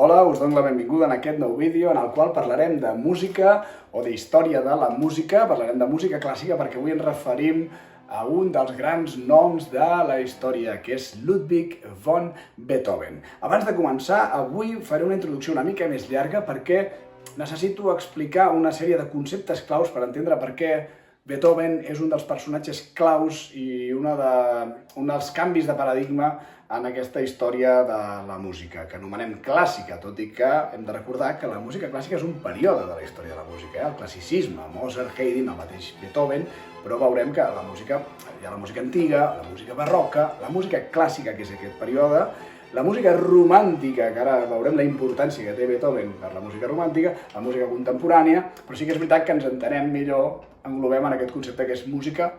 Hola, us dono la benvinguda en aquest nou vídeo en el qual parlarem de música o d'història de la música, parlarem de música clàssica perquè avui ens referim a un dels grans noms de la història, que és Ludwig van Beethoven. Abans de començar, avui faré una introducció una mica més llarga perquè necessito explicar una sèrie de conceptes claus per entendre per què Beethoven és un dels personatges claus i un dels canvis de paradigma en aquesta història de la música, que anomenem clàssica, tot i que hem de recordar que la música clàssica és un període de la història de la música, el classicisme, Mozart, Haydn, el mateix Beethoven, però veurem que la música, hi ha la música antiga, la música barroca, la música clàssica, que és aquest període, la música romàntica, que ara veurem la importància que té Beethoven per la música romàntica, la música contemporània, però sí que és veritat que ens entenem millor, englobem en aquest concepte que és música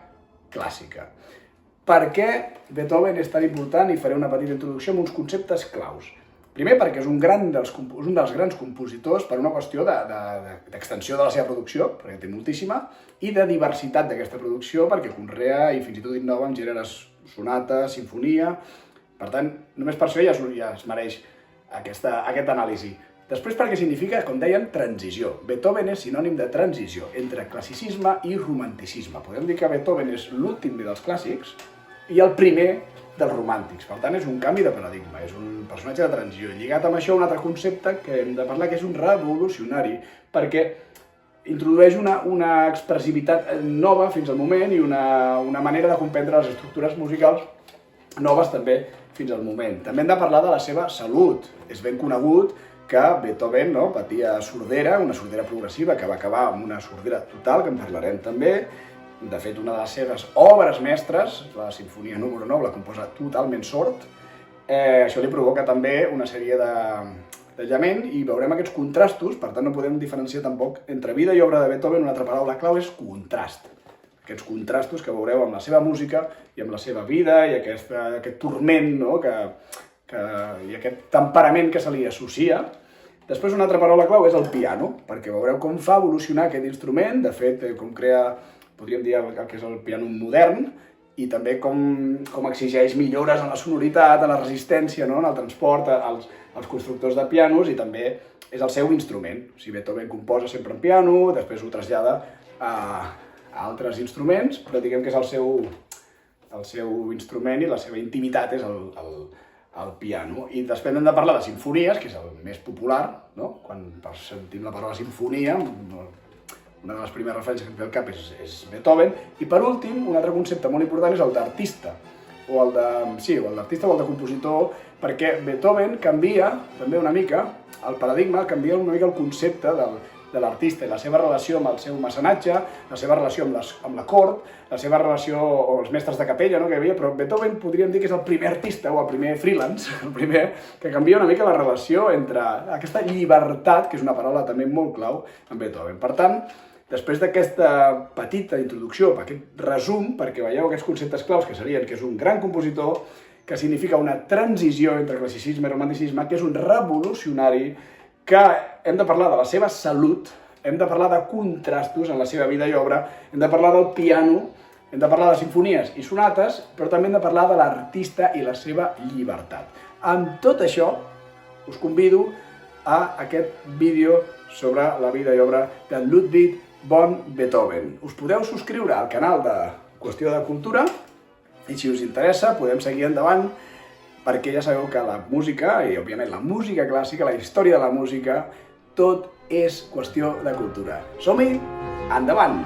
clàssica. Per què Beethoven és tan important? I faré una petita introducció amb uns conceptes claus. Primer, perquè és un dels grans compositors per una qüestió d'extensió de la seva producció, perquè té moltíssima, i de diversitat d'aquesta producció, perquè conrea i fins i tot innova en gèneres sonata, sinfonia. Per tant, només per això ja es mereix aquesta anàlisi. Després perquè significa, com dèiem, transició. Beethoven és sinònim de transició entre classicisme i romanticisme. Podem dir que Beethoven és l'últim dels clàssics i el primer dels romàntics. Per tant, és un canvi de paradigma, és un personatge de transició. Lligat amb això, un altre concepte que hem de parlar, que és un revolucionari, perquè introdueix una expressivitat nova fins al moment i una manera de comprendre les estructures musicals noves també fins al moment. També hem de parlar de la seva salut. És ben conegut que Beethoven patia sordera, una sordera progressiva que va acabar amb una sordera total, que en parlarem també. De fet, una de les seves obres mestres, la Simfonia número 9, la composa totalment sord. Això li provoca també una sèrie d'aïllament i veurem aquests contrastos, per tant no podem diferenciar tampoc entre vida i obra de Beethoven. Una altra paraula clau és contrast. Aquests contrastos que veureu amb la seva música i amb la seva vida i aquest turment i aquest temperament que se li associa. Després, una altra paraula clau és el piano, perquè veureu com fa evolucionar aquest instrument, de fet, com crea, podríem dir, el que és el piano modern, i també com exigeix millores en la sonoritat, en la resistència, en el transport, als constructors de pianos, i també és el seu instrument. O sigui, Beethoven composa sempre en piano, després ho trasllada a altres instruments, però diguem que és el seu instrument i la seva intimitat és el piano. I després hem de parlar de simfonies, que és el més popular, no? Quan sentim la paraula sinfonia, una de les primeres referències que em ve al cap és Beethoven. I per últim, un altre concepte molt important és el d'artista, o el d'artista o el de compositor, perquè Beethoven canvia també una mica el paradigma, canvia una mica el concepte de l'artista i la seva relació amb el seu mecenatge, la seva relació amb la cort, la seva relació amb els mestres de capella que hi havia, però Beethoven podríem dir que és el primer artista o el primer freelance, el primer que canvia una mica la relació entre aquesta llibertat, que és una paraula també molt clau, amb Beethoven. Per tant, després d'aquesta petita introducció, aquest resum, perquè veieu aquests conceptes claus que serien que és un gran compositor, que significa una transició entre classicisme i romanticisme, que és un revolucionari, que hem de parlar de la seva salut, hem de parlar de contrastos en la seva vida i obra, hem de parlar del piano, hem de parlar de simfonies i sonates, però també hem de parlar de l'artista i la seva llibertat. Amb tot això, us convido a aquest vídeo sobre la vida i obra de Ludwig van Beethoven. Us podeu subscriure al canal de Qüestió de Cultura i si us interessa podem seguir endavant, perquè ja sabeu que la música, i òbviament la música clàssica, la història de la música, tot és qüestió de cultura. Som-hi, endavant!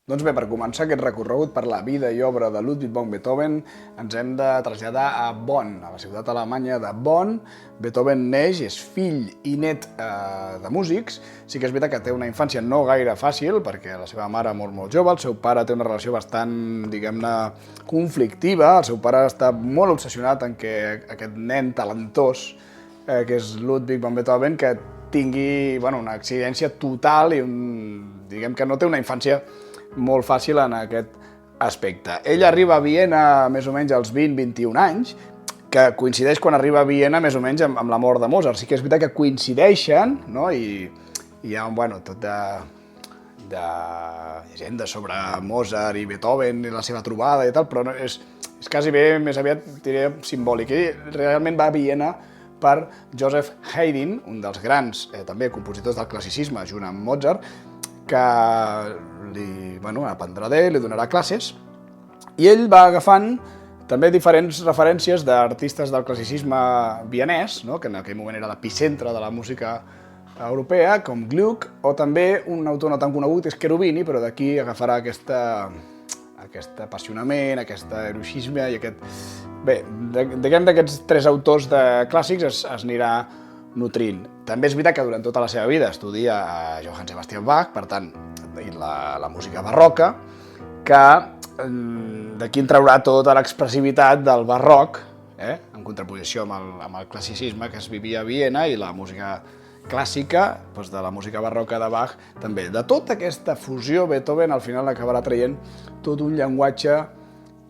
Doncs bé, per començar aquest recorregut per la vida i obra de Ludwig van Beethoven, ens hem de traslladar a Bonn, a la ciutat alemanya de Bonn. Beethoven neix, és fill i net de músics. Sí que és veritat que té una infància no gaire fàcil, perquè la seva mare molt jove, el seu pare té una relació bastant, diguem-ne, conflictiva. El seu pare està molt obsessionat en que aquest nen talentós, que és Ludwig van Beethoven, que tingui una exigència total i diguem que no té una infància molt fàcil en aquest aspecte. Ell arriba a Viena més o menys als 20-21 anys, que coincideix quan arriba a Viena més o menys amb la mort de Mozart. Sí que és veritat que coincideixen, no? I hi ha tot de llegenda sobre Mozart i Beethoven i la seva trobada i tal, però és quasi bé, més aviat, diré, simbòlic. Ell realment va a Viena per Joseph Haydn, un dels grans, també compositors del classicisme, junt amb Mozart, que aprendrà d'ell, li donarà classes, i ell va agafant també diferents referències d'artistes del classicisme vienès, que en aquell moment era l'epicentre de la música europea, com Gluck, o també un autor no tan conegut, és Cherubini, però d'aquí agafarà aquest apassionament, aquest eroixisme i aquest... Bé, diguem d'aquests tres autors de clàssics es anirà nutrint. També és veritat que durant tota la seva vida estudia a Johann Sebastian Bach, per tant, la música barroca, que d'aquí en traurà tota l'expressivitat del barroc, en contraposició amb el classicisme que es vivia a Viena i la música clàssica, de la música barroca de Bach, també. De tota aquesta fusió, Beethoven al final acabarà traient tot un llenguatge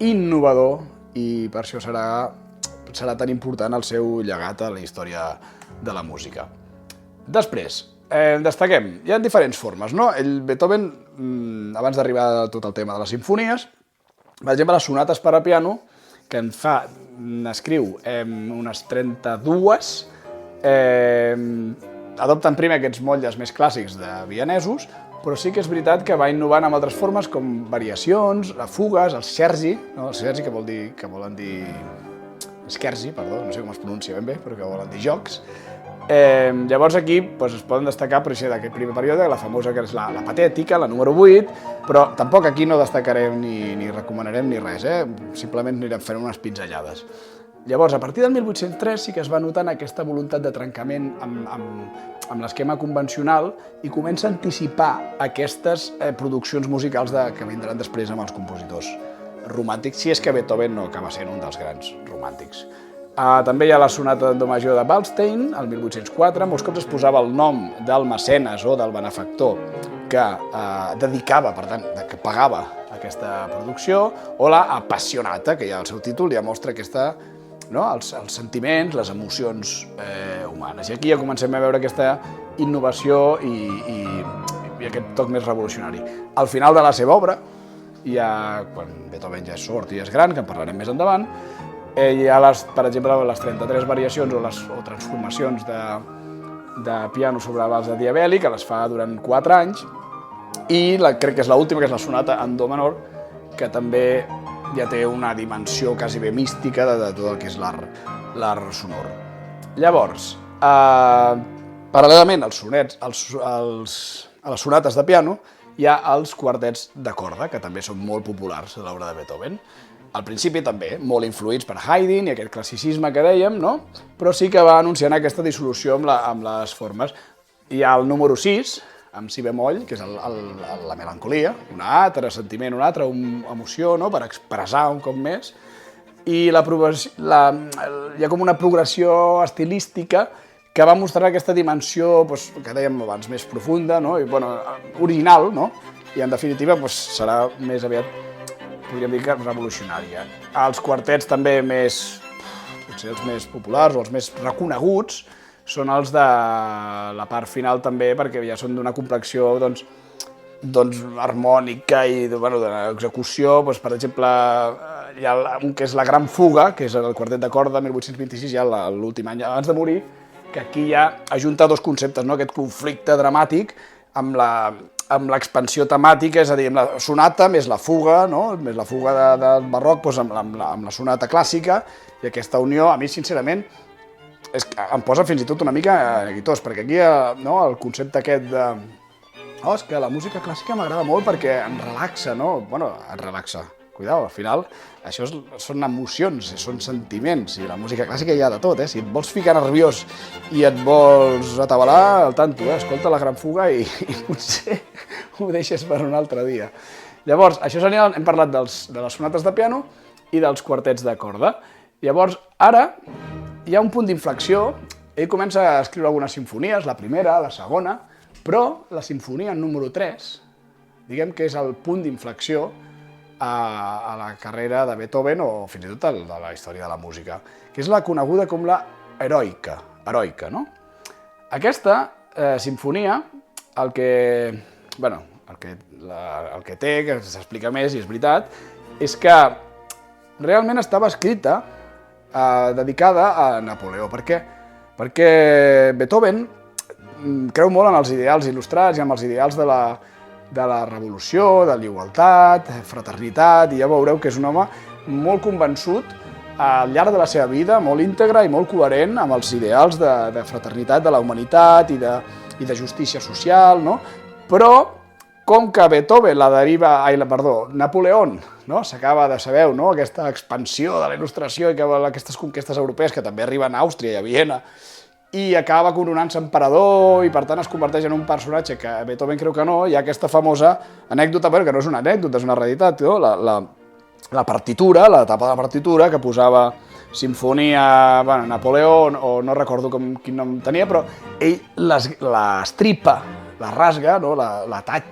innovador i per això serà tan important el seu llegat a la història de la música. Després, destaquem, hi ha diferents formes, no? Beethoven, abans d'arribar a tot el tema de les simfonies, per exemple, les sonates per a piano, que n'escriu unes 32, adopten primer aquests motlles més clàssics de vienesos, però sí que és veritat que va innovant amb altres formes com variacions, fugues, el scherzi, el scherzi que volen dir... Scherzi, perdó, no sé com es pronuncia ben bé, però que volen dir jocs. Llavors aquí es poden destacar per això d'aquest primer període, la famosa que és la patètica, la número 8, però tampoc aquí no destacarem ni recomanarem ni res, simplement anirem fent unes pinzellades. Llavors, a partir del 1803 sí que es va notant aquesta voluntat de trencament amb l'esquema convencional i comença a anticipar aquestes produccions musicals que vindran després amb els compositors romàntics, si és que Beethoven no acaba sent un dels grans romàntics. També hi ha la sonata en do major de Waldstein, el 1804, molts cops es posava el nom del mecenes o del benefactor que dedicava, per tant, que pagava aquesta producció, o la Appassionata, que ja el seu títol ja mostra els sentiments, les emocions humanes. I aquí ja comencem a veure aquesta innovació i aquest toc més revolucionari. Al final de la seva obra, quan Beethoven ja és sord i és gran, que en parlarem més endavant, hi ha, per exemple, les 33 variacions o transformacions de piano sobre base de diabèlic, que les fa durant 4 anys, i crec que és l'última, que és la sonata en do menor, que també ja té una dimensió quasi bé mística de tot el que és l'art sonor. Llavors, paral·lelament a les sonates de piano, hi ha els quartets de corda, que també són molt populars a l'obra de Beethoven. Al principi també, molt influïts per Haydn i aquest classicisme que dèiem, no? Però sí que va anunciant aquesta dissolució amb les formes. Hi ha el número 6, amb si bemoll, que és la melancolia, un altre sentiment, una altra emoció, per expressar un cop més, i hi ha com una progressió estilística que va mostrar aquesta dimensió, que dèiem abans, més profunda, original, i en definitiva serà més aviat, podríem dir que revolucionària. Els quartets també potser els més populars o els més reconeguts són els de la part final també, perquè ja són d'una complexió harmònica i d'execució. Per exemple, hi ha un que és la Gran Fuga, que és el quartet de corda, 1826, ja l'últim any abans de morir, que aquí ja ajunta dos conceptes, aquest conflicte dramàtic amb l'expansió temàtica, és a dir, amb la sonata més la fuga, més la fuga del barroc, amb la sonata clàssica, i aquesta unió, a mi, sincerament, em posa fins i tot una mica neguitós, perquè aquí el concepte aquest de és que la música clàssica m'agrada molt perquè em relaxa, et relaxa. Cuidao, al final, això són emocions, són sentiments, i la música clàssica hi ha de tot, Si et vols ficar nerviós i et vols atabalar, al tanto, escolta la Gran Fuga i potser ho deixes per un altre dia. Llavors, això hem parlat de les sonates de piano i dels quartets de corda. Llavors, ara hi ha un punt d'inflexió, ell comença a escriure algunes simfonies, la primera, la segona, però la simfonia número 3, diguem que és el punt d'inflexió a la carrera de Beethoven o fins i tot de la història de la música, que és la coneguda com la heroica, no? Aquesta simfonia, el que té, que s'explica més i és veritat, és que realment estava escrita dedicada a Napoleó. Per què? Perquè Beethoven creu molt en els ideals il·lustrats i en els ideals de la revolució, de la igualtat, fraternitat, i ja veureu que és un home molt convençut al llarg de la seva vida, molt íntegre i molt coherent amb els ideals de fraternitat, de la humanitat i de justícia social, no? Però, com que Beethoven Napoleó, no? S'acaba de saber, no? Aquesta expansió de la il·lustració i aquestes conquestes europees que també arriben a Àustria i a Viena, i acaba coronant-se emperador i per tant es converteix en un personatge que Beethoven creu que no, hi ha aquesta famosa anècdota, que no és una anècdota, és una realitat, no? La partitura, la tapa de la partitura, que posava Sinfonia Napoleó, o no recordo quin nom tenia, però ell l'estripa, la rasga, no?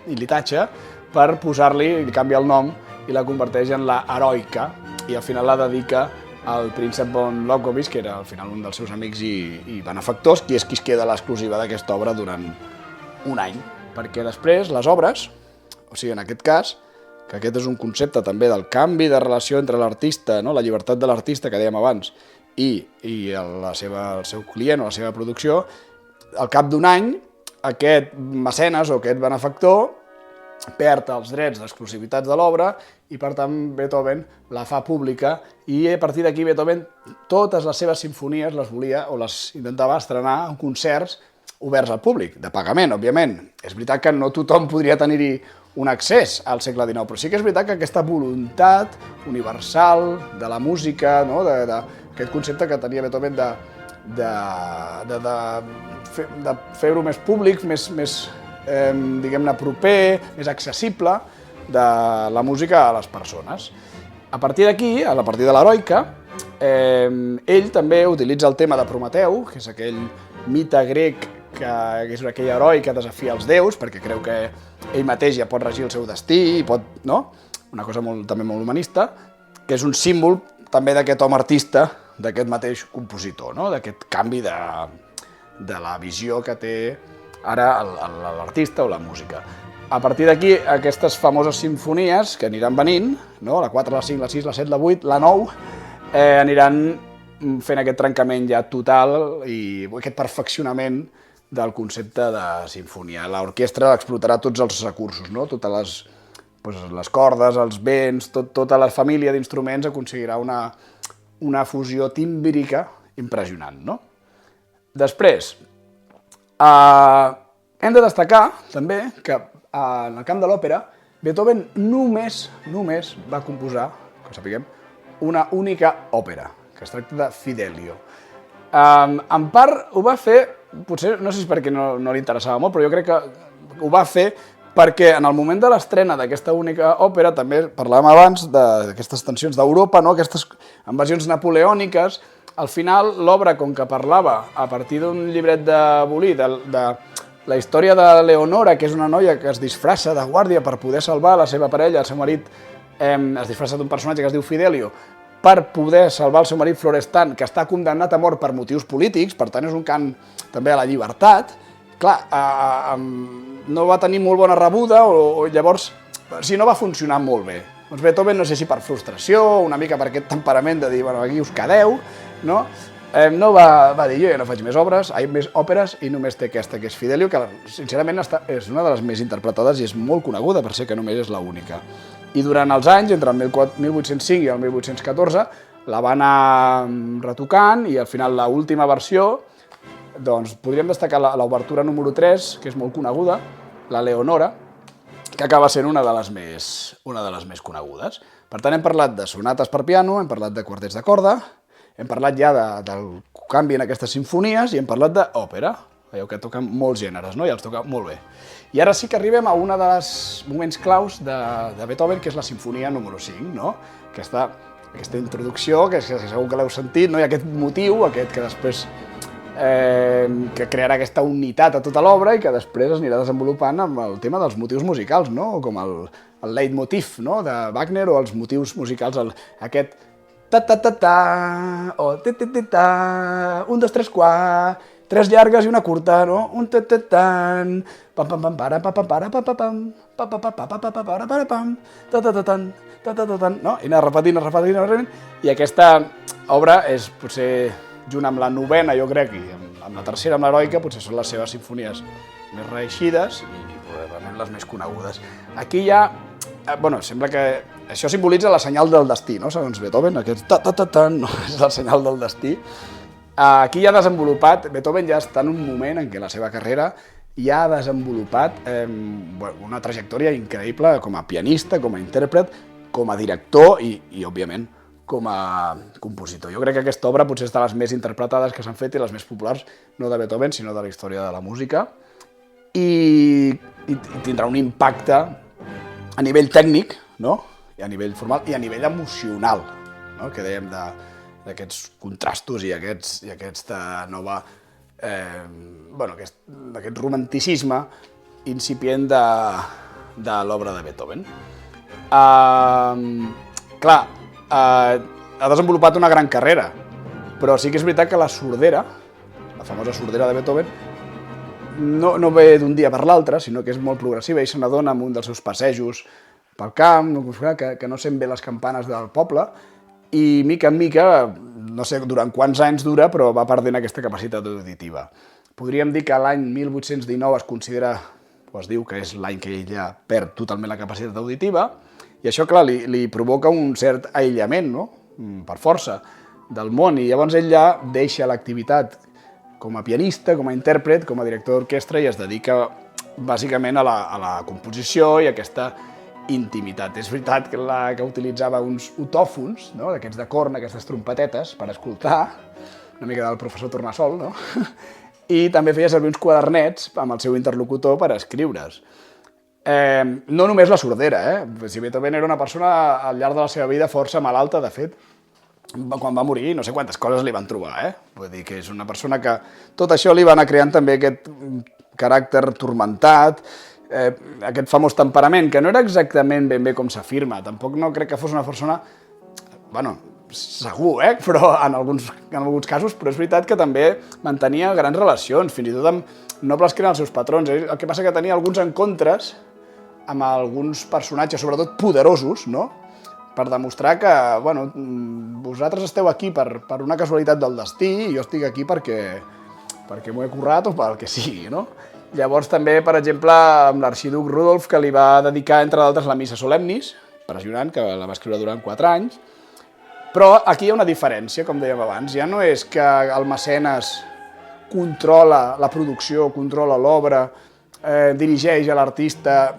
I li tatxa per posar-li, li canvia el nom i la converteix en la heroica, i al final la dedica al príncep von Lobkowitz, que era al final un dels seus amics i benefactors, qui és qui es queda l'exclusiva d'aquesta obra durant un any. Perquè després les obres, o sigui, en aquest cas, que aquest és un concepte també del canvi de relació entre l'artista, no? La llibertat de l'artista, que dèiem abans, i el seu client o la seva producció, al cap d'un any, aquest mecenes o aquest benefactor perd els drets d'exclusivitat de l'obra i, per tant, Beethoven la fa pública i a partir d'aquí Beethoven totes les seves simfonies les volia o les intentava estrenar en concerts oberts al públic, de pagament, òbviament. És veritat que no tothom podria tenir-hi un accés al segle XIX, però sí que és veritat que aquesta voluntat universal de la música, no? Aquest concepte que tenia Beethoven de fer-ho més públic, més diguem-ne proper, més accessible, de la música a les persones. A partir d'aquí, a partir de l'heroica, ell també utilitza el tema de Prometeu, que és aquell mite grec que és aquell heroi que desafia els déus, perquè creu que ell mateix ja pot regir el seu destí, no? Una cosa també molt humanista, que és un símbol també d'aquest home artista, d'aquest mateix compositor, no? D'aquest canvi de la visió que té ara l'artista o la música. A partir d'aquí, aquestes famoses simfonies que aniran venint, no? La 4, la 5, la 6, la 7, la 8, la 9, aniran fent aquest trencament ja total i aquest perfeccionament del concepte de sinfonia. L'orquestra explotarà tots els recursos, no? Totes les cordes, els vents, tota la família d'instruments aconseguirà una fusió tímbrica impressionant, no? Després, hem de destacar també que en el camp de l'òpera Beethoven només va composar, que sapiguem, una única òpera, que es tracta de Fidelio. En part ho va fer, potser no sé si perquè no li interessava molt, però jo crec que ho va fer perquè en el moment de l'estrena d'aquesta única òpera, també parlàvem abans d'aquestes tensions d'Europa, no? Aquestes invasions napoleòniques, al final l'obra, com que parlava a partir d'un llibret de Bolí, de la història de Leonora, que és una noia que es disfressa de guàrdia per poder salvar la seva parella, el seu marit, es disfressa d'un personatge que es diu Fidelio, per poder salvar el seu marit Florestan, que està condemnat a mort per motius polítics, per tant és un cant també a la llibertat. Clar, no va tenir molt bona rebuda, o llavors, si no va funcionar molt bé. Doncs Beethoven, no sé si per frustració, una mica per aquest temperament de dir, bueno, aquí us quedeu, no? No va dir, jo ja no faig més òperes, i només té aquesta, que és Fidelio, que sincerament és una de les més interpretades i és molt coneguda per ser que només és l'única. I durant els anys, entre el 1805 i el 1814, la va anar retocant i al final l'última versió, doncs podríem destacar l'obertura número 3, que és molt coneguda, la Leonora, que acaba sent una de les més conegudes. Per tant, hem parlat de sonates per piano, hem parlat de quartets de corda, hem parlat ja del canvi en aquestes simfonies i hem parlat d'òpera. Veieu que toquen molts gèneres, no? I els toca molt bé. I ara sí que arribem a un dels moments claus de Beethoven, que és la sinfonia número 5, no? Aquesta introducció, que segur que l'heu sentit, no? I aquest motiu, aquest que després que crearà aquesta unitat a tota l'obra i que després es anirà desenvolupant amb el tema dels motius musicals, no? Com el leitmotiv, no? De Wagner, o els motius musicals, aquest ta-ta-ta-ta, o ti-ti-ti-ta, 1, 2, 3, 4, 3 llargues i una curta, no? Un ta-ta-tan, pam-pam-pam-para, pam-pam-para, pam-pam-pam, pam-pam-pam-pam-para-pam, ta-ta-ta-tan, ta-ta-ta-tan, no? I anar repetint, i aquesta obra és potser, junt amb la novena, jo crec, i amb la tercera, amb l'heroica, potser són les seves simfonies més reeixides i probablement les més conegudes. Aquí ja, bueno, sembla que això simbolitza la senyal del destí, no? Segons Beethoven, aquest ta-ta-ta-tan, no? És la senyal del destí. Aquí ja ha desenvolupat, Beethoven ja està en un moment en què la seva carrera ja ha desenvolupat una trajectòria increïble com a pianista, com a intèrpret, com a director i òbviament, com a compositor. Jo crec que aquesta obra potser és de les més interpretades que s'han fet i les més populars, no de Beethoven, sinó de la història de la música, i tindrà un impacte a nivell tècnic, no? I a nivell formal i a nivell emocional, no? Que dèiem d'aquests contrastos i aquesta nova, aquest romanticisme incipient de l'obra de Beethoven. Clar, ha desenvolupat una gran carrera, però sí que és veritat que la sordera, la famosa sordera de Beethoven, no ve d'un dia per l'altre, sinó que és molt progressiva i se n'adona amb un dels seus passejos pel camp, que no sent bé les campanes del poble, i mica en mica, no sé durant quants anys dura, però va perdent aquesta capacitat auditiva. Podríem dir que l'any 1819 es considera, o es diu que és l'any que ell ja perd totalment la capacitat auditiva, i això, clar, li provoca un cert aïllament, no? Per força, del món, i llavors ell ja deixa l'activitat com a pianista, com a intèrpret, com a director d'orquestra, i es dedica bàsicament a la composició i a aquesta intimitat. És veritat que utilitzava uns otòfons, no? D'aquests de corn, aquestes trompetetes, per escoltar, una mica del professor Tornassol, no? I també feia servir uns quadernets amb el seu interlocutor per escriure's. No només la sordera, Si Beethoven era una persona al llarg de la seva vida força malalta, de fet, quan va morir no sé quantes coses li van trobar, Vull dir que és una persona que tot això li va anar creant també aquest caràcter turmentat, aquest famós temperament, que no era exactament ben bé com s'afirma, tampoc no crec que fos una persona, bueno, segur, però en alguns casos, però és veritat que també mantenia grans relacions, fins i tot amb nobles que eren els seus patrons. El que passa que tenia alguns encontres amb alguns personatges, sobretot poderosos, no? Per demostrar que, bueno, vosaltres esteu aquí per una casualitat del destí i jo estic aquí perquè m'ho he currat o pel que sigui, no? Llavors també, per exemple, amb l'arxiduc Rudolf, que li va dedicar, entre d'altres, la Missa Solemnis, impressionant, que la va escriure durant 4 anys, però aquí hi ha una diferència, com dèiem abans, ja no és que el mecenes controla la producció, controla l'obra, dirigeix a l'artista.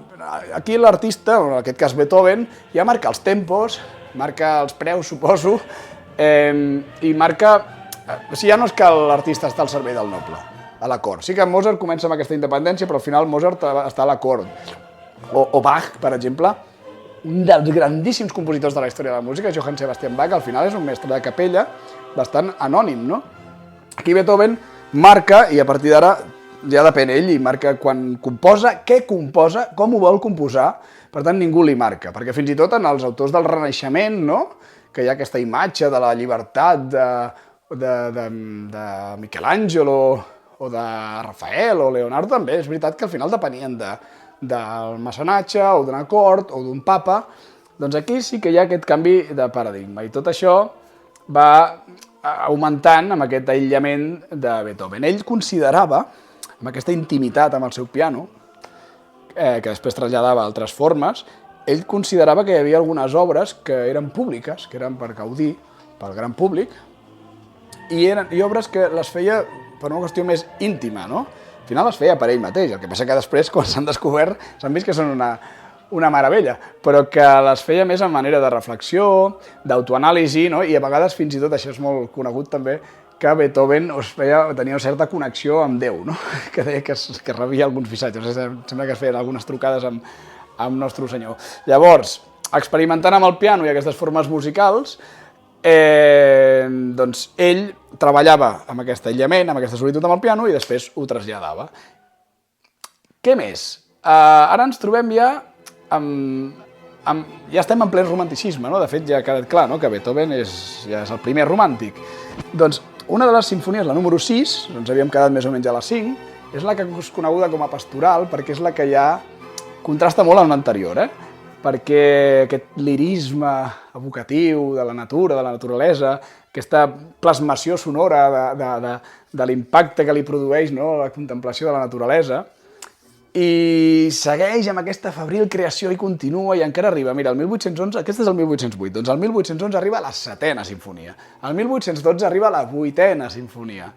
Aquí l'artista, en aquest cas Beethoven, ja marca els tempos, marca els preus, suposo, i marca... O sigui, ja no és que l'artista està al servei del noble, a la cort. Sí que Mozart comença amb aquesta independència, però al final Mozart està a la cort. O Bach, per exemple, un dels grandíssims compositors de la història de la música, Johann Sebastian Bach, al final és un mestre de capella bastant anònim, no? Aquí Beethoven marca, i a partir d'ara ja depèn ell, i marca quan composa, què composa, com ho vol composar, per tant ningú li marca, perquè fins i tot en els autors del Renaixement, no? Que hi ha aquesta imatge de la llibertat de Michelangelo o de Rafael o Leonardo també, és veritat que al final depenien del mecenatge o d'una cort o d'un papa, doncs aquí sí que hi ha aquest canvi de paradigma, i tot això va augmentant amb aquest aïllament de Beethoven. Ell considerava, amb aquesta intimitat amb el seu piano, que després traslladava a altres formes, ell considerava que hi havia algunes obres que eren públiques, que eren per gaudir pel gran públic, i obres que les feia per una qüestió més íntima, no? Al final les feia per ell mateix, el que passa que després, quan s'han descobert, s'han vist que són una meravella, però que les feia més en manera de reflexió, d'autoanàlisi, no? I a vegades fins i tot, això és molt conegut també, que Beethoven tenia una certa connexió amb Déu, no? Que deia que rebia alguns missatges, sembla que es feien algunes trucades amb Nostre Senyor. Llavors, experimentant amb el piano i aquestes formes musicals, doncs ell treballava amb aquest aïllament, amb aquesta solitud amb el piano, i després ho traslladava. Què més? Ara ens trobem ja amb ja estem en ple romanticisme, no? De fet, ja ha quedat clar, no?, que Beethoven ja és el primer romàntic. Doncs una de les simfonies, la número 6, ens havíem quedat més o menys a la 5, és la que és coneguda com a pastoral perquè és la que ja contrasta molt amb l'anterior, perquè aquest lirisme evocatiu de la natura, de la naturalesa, aquesta plasmació sonora de l'impacte que li produeix, no?, la contemplació de la naturalesa, i segueix amb aquesta febril creació i continua i encara arriba. Mira, el 1811, aquest és el 1808, doncs el 1811 arriba a la 7a sinfonia, el 1812 arriba a la 8a sinfonia.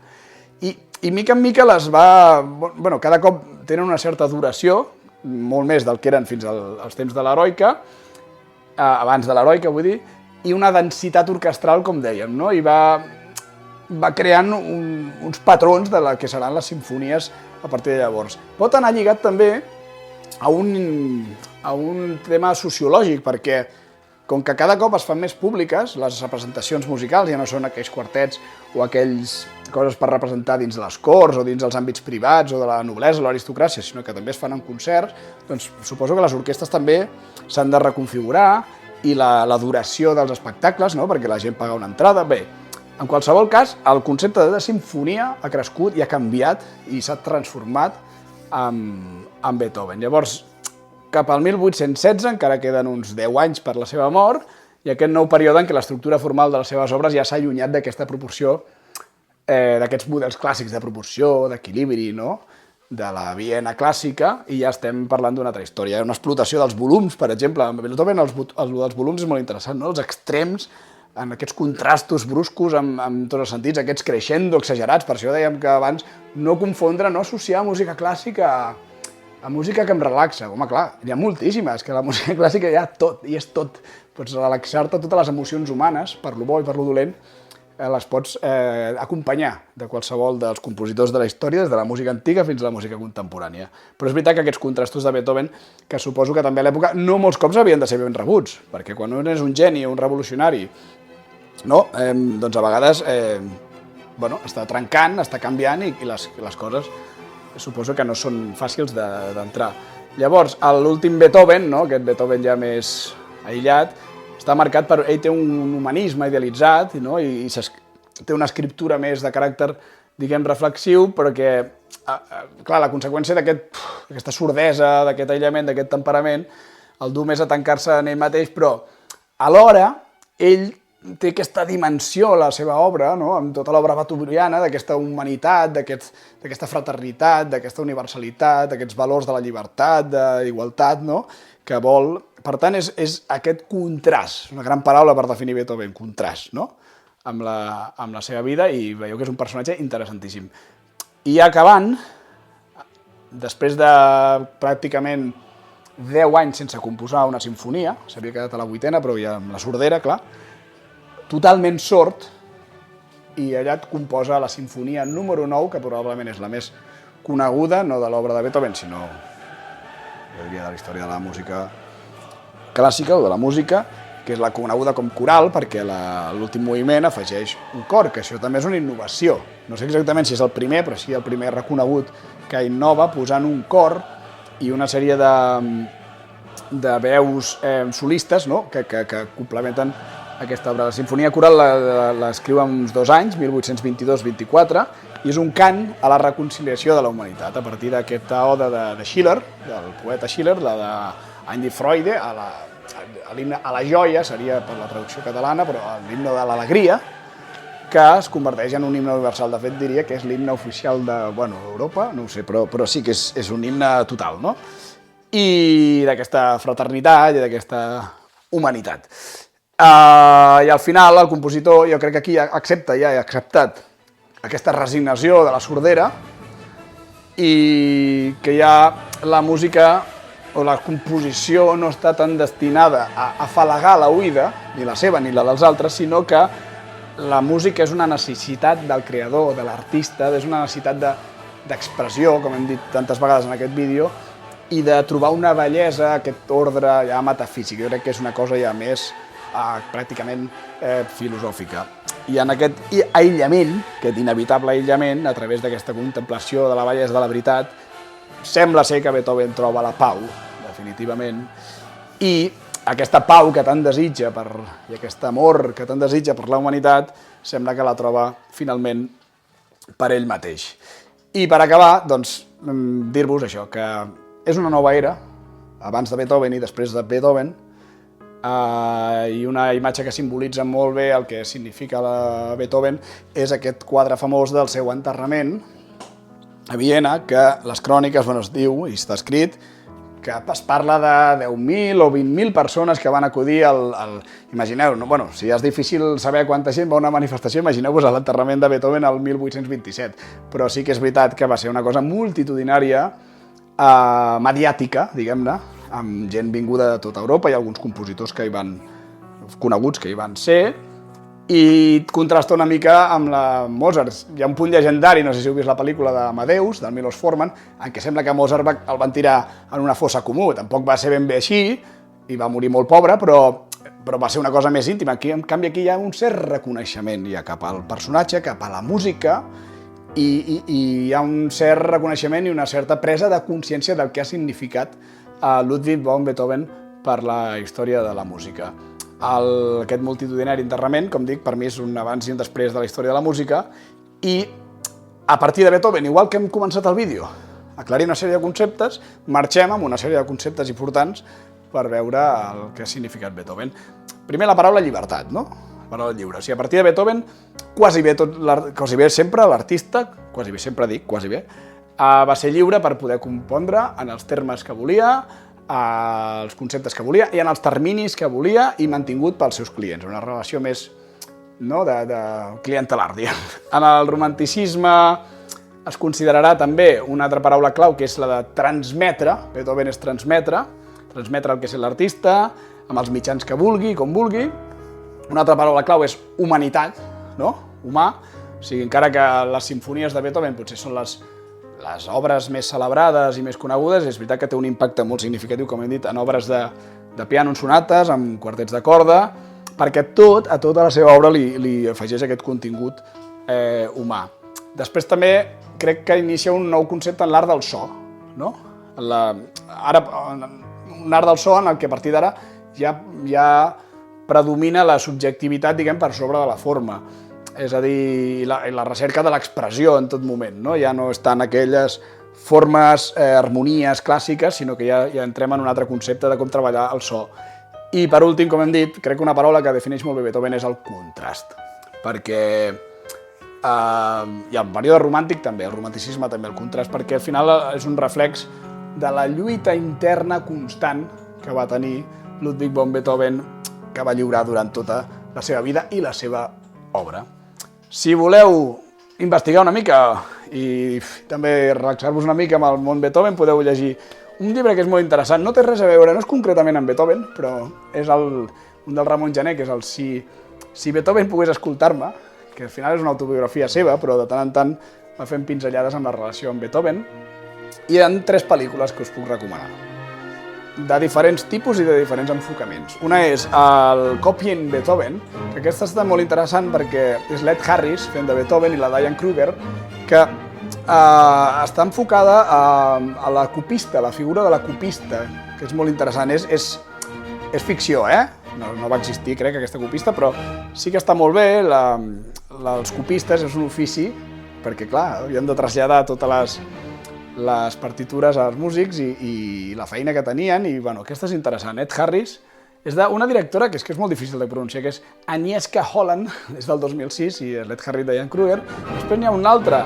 I mica en mica les va... Bueno, cada cop tenen una certa duració, molt més del que eren fins als temps de l'heroica, abans de l'heroica, vull dir, i una densitat orquestral, com dèiem, no? I va creant uns patrons de la que seran les simfonies a partir de llavors. Pot anar lligat també a un tema sociològic, perquè com que cada cop es fan més públiques, les representacions musicals ja no són aquells quartets o aquells coses per representar dins les corts o dins els àmbits privats o de la noblesa o l'aristocràcia, sinó que també es fan en concerts, doncs suposo que les orquestres també s'han de reconfigurar i la duració dels espectacles, no?, perquè la gent paga una entrada. Bé, en qualsevol cas, el concepte de sinfonia ha crescut i ha canviat i s'ha transformat en Beethoven. Llavors, cap al 1816 encara queden uns 10 anys per la seva mort i aquest nou període en què l'estructura formal de les seves obres ja s'ha allunyat d'aquesta proporció, d'aquests models clàssics de proporció, d'equilibri, no?, de la Viena clàssica, i ja estem parlant d'una altra història. Una explotació dels volums, per exemple. En Beethoven dels volums és molt interessant, no?, els extrems, en aquests contrastos bruscos en tots els sentits, aquests crescendo exagerats. Per això dèiem que abans no confondre, no associar música clàssica a música que em relaxa. Home, clar, hi ha moltíssimes, que la música clàssica hi ha tot, i és tot. Pots relaxar-te totes les emocions humanes, per lo bo i per lo dolent, les pots acompanyar de qualsevol dels compositors de la història, des de la música antiga fins a la música contemporània. Però és veritat que aquests contrastos de Beethoven, que suposo que també a l'època no molts cops havien de ser ben rebuts, perquè quan un és un geni o un revolucionari, no? Doncs a vegades està trencant, està canviant i les coses suposo que no són fàcils d'entrar. Llavors, l'últim Beethoven, no?, aquest Beethoven ja més aïllat, està marcat per... Ell té un humanisme idealitzat, no?, i té una escriptura més de caràcter, diguem, reflexiu, però que, clar, la conseqüència d'aquesta sordesa, d'aquest aïllament, d'aquest temperament, el du més a tancar-se en ell mateix, però alhora ell té aquesta dimensió a la seva obra, no?, amb tota l'obra beethoveniana, d'aquesta humanitat, d'aquesta fraternitat, d'aquesta universalitat, d'aquests valors de la llibertat, d'igualtat, no?, que vol... Per tant, és aquest contrast, una gran paraula per definir Beethoven, contrast, no?, amb la seva vida, i veieu que és un personatge interessantíssim. I acabant, després de pràcticament 10 anys sense composar una sinfonia, s'havia quedat a la 8a, però ja amb la sordera, clar, totalment sord, i allà et composa la sinfonia número 9, que probablement és la més coneguda, no de l'obra de Beethoven, sinó, jo diria, de la història de la música clàssica o de la música, que és la coneguda com coral, perquè l'últim moviment afegeix un cor, que això també és una innovació. No sé exactament si és el primer, però sí el primer reconegut que innova posant un cor i una sèrie de veus solistes, no?, que complementen aquesta obra. La sinfonia coral l'escriu en uns 2 anys, 1822-24, i és un cant a la reconciliació de la humanitat, a partir d'aquesta oda de Schiller, del poeta Schiller, la d'Any die Freude, a la joia, seria per la traducció catalana, però l'himne de l'alegria, que es converteix en un himne universal. De fet, diria que és l'himne oficial d'Europa, no ho sé, però sí que és un himne total, no?, i d'aquesta fraternitat i d'aquesta humanitat. I al final el compositor, jo crec que aquí ha acceptat aquesta resignació de la sordera i que ja la música o la composició no està tan destinada a afalagar l'oïda, ni la seva ni la dels altres, sinó que la música és una necessitat del creador, de l'artista, és una necessitat d'expressió, com hem dit tantes vegades en aquest vídeo, i de trobar una bellesa, aquest ordre ja metafísic. Jo crec que és una cosa ja més pràcticament filosòfica. I en aquest aïllament, aquest inevitable aïllament, a través d'aquesta contemplació de la bellesa de la veritat, sembla ser que Beethoven troba la pau, definitivament, i aquesta pau que tant desitja i aquest amor que tant desitja per la humanitat sembla que la troba finalment per ell mateix. I per acabar, doncs, dir-vos això, que és una nova era, abans de Beethoven i després de Beethoven, i una imatge que simbolitza molt bé el que significa Beethoven és aquest quadre famós del seu enterrament a Viena, que les cròniques, es diu, i està escrit, que es parla de 10.000 o 20.000 persones que van acudir Imagineu, si és difícil saber quanta gent va a una manifestació, imagineu-vos l'enterrament de Beethoven al 1827, però sí que és veritat que va ser una cosa multitudinària, mediàtica, diguem-ne, amb gent vinguda de tota Europa i alguns compositors coneguts que hi van ser, i contrasta una mica amb la Mozart. Hi ha un punt llegendari, no sé si heu vist la pel·lícula d'Amadeus, del Milos Forman, en què sembla que Mozart el van tirar en una fossa comú. Tampoc va ser ben bé així, i va morir molt pobre, però va ser una cosa més íntima. En canvi, aquí hi ha un cert reconeixement ja cap al personatge, cap a la música, i hi ha un cert reconeixement i una certa presa de consciència del que ha significat Ludwig van Beethoven per la història de la música. Aquest multitudinari enterrament, com dic, per mi és un abans i un després de la història de la música, i a partir de Beethoven, igual que hem començat el vídeo, aclarir una sèrie de conceptes, marxem amb una sèrie de conceptes importants per veure el que ha significat Beethoven. Primer la paraula llibertat, no? La paraula lliure. O sigui, a partir de Beethoven, quasi bé sempre l'artista, quasi bé sempre dic, quasi bé, va ser lliure per poder compondre en els termes que volia, els conceptes que volia i en els terminis que volia i mantingut pels seus clients, una relació més de clientelar, diguem. En el romanticisme es considerarà també una altra paraula clau, que és la de transmetre. Beethoven és transmetre el que és l'artista, amb els mitjans que vulgui, com vulgui. Una altra paraula clau és humanitat, humà, o sigui, encara que les simfonies de Beethoven potser són les obres més celebrades i més conegudes, és veritat que té un impacte molt significatiu, com hem dit, en obres de piano, en sonates, en quartets de corda, perquè a tota la seva obra li afegeix aquest contingut humà. Després també crec que inicia un nou concepte en l'art del so, no? Un art del so en el que a partir d'ara ja predomina la subjectivitat, diguem, per sobre de la forma. És a dir, la recerca de l'expressió en tot moment, no? Ja no estan aquelles formes, harmonies clàssiques, sinó que ja entrem en un altre concepte de com treballar el so. I per últim, com hem dit, crec que una paraula que defineix molt bé Beethoven és el contrast, perquè hi ha el període romàntic també, el romanticisme també, el contrast, perquè al final és un reflex de la lluita interna constant que va tenir Ludwig van Beethoven, que va lliurar durant tota la seva vida i la seva obra. Si voleu investigar una mica i també relaxar-vos una mica amb el món Beethoven, podeu llegir un llibre que és molt interessant. No té res a veure, no és concretament amb Beethoven, però és un del Ramon Gené, que és el Si Beethoven pogués escoltar-me, que al final és una autobiografia seva, però de tant en tant va fent pinzellades amb la relació amb Beethoven. I hi ha 3 pel·lícules que us puc recomanar, de diferents tipus i de diferents enfocaments. Una és el Copying Beethoven, que aquesta està molt interessant perquè és l'Ed Harris fent de Beethoven i la Diane Kruger, que està enfocada a la copista, la figura de la copista, que és molt interessant. És ficció, no va existir, crec, aquesta copista, però sí que està molt bé. Els copistes és un ofici, perquè, clar, havien de traslladar totes les partitures als músics i la feina que tenien, i bueno, aquesta és interessant. Ed Harris és d'una directora que és molt difícil de pronunciar, que és Agnieszka Holland, és del 2006, i l'Ed Harris de Diane Kruger. Després n'hi ha una altra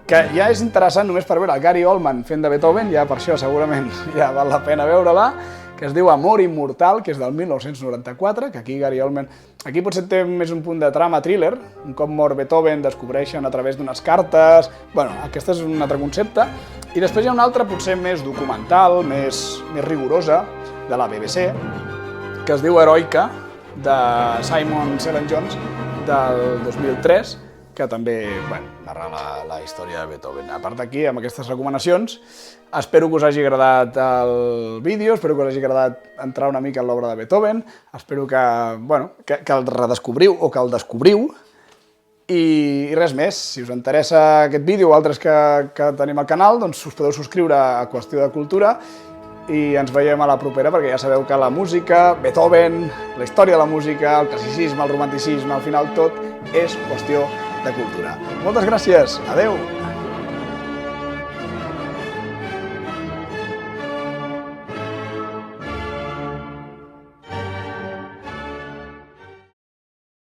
que ja és interessant només per veure el Gary Oldman fent de Beethoven, ja per això segurament ja val la pena veure-la, que es diu Amor Immortal, que és del 1994, que aquí potser té més un punt de trama thriller, un cop mort Beethoven descobreixen a través d'unes cartes. Bueno, aquest és un altre concepte. I després hi ha una altra potser més documental, més rigorosa, de la BBC, que es diu Heroica, de Simon Cellan-Jones, del 2003, que també narra la història de Beethoven. A part d'aquí, amb aquestes recomanacions, espero que us hagi agradat el vídeo, espero que us hagi agradat entrar una mica en l'obra de Beethoven, espero que el redescobriu o que el descobriu, i res més. Si us interessa aquest vídeo o altres que tenim al canal, doncs us podeu subscriure a Qüestió de Cultura i ens veiem a la propera, perquè ja sabeu que la música, Beethoven, la història de la música, el classicisme, el romanticisme, al final tot és qüestió de cultura. Moltes gràcies, adeu!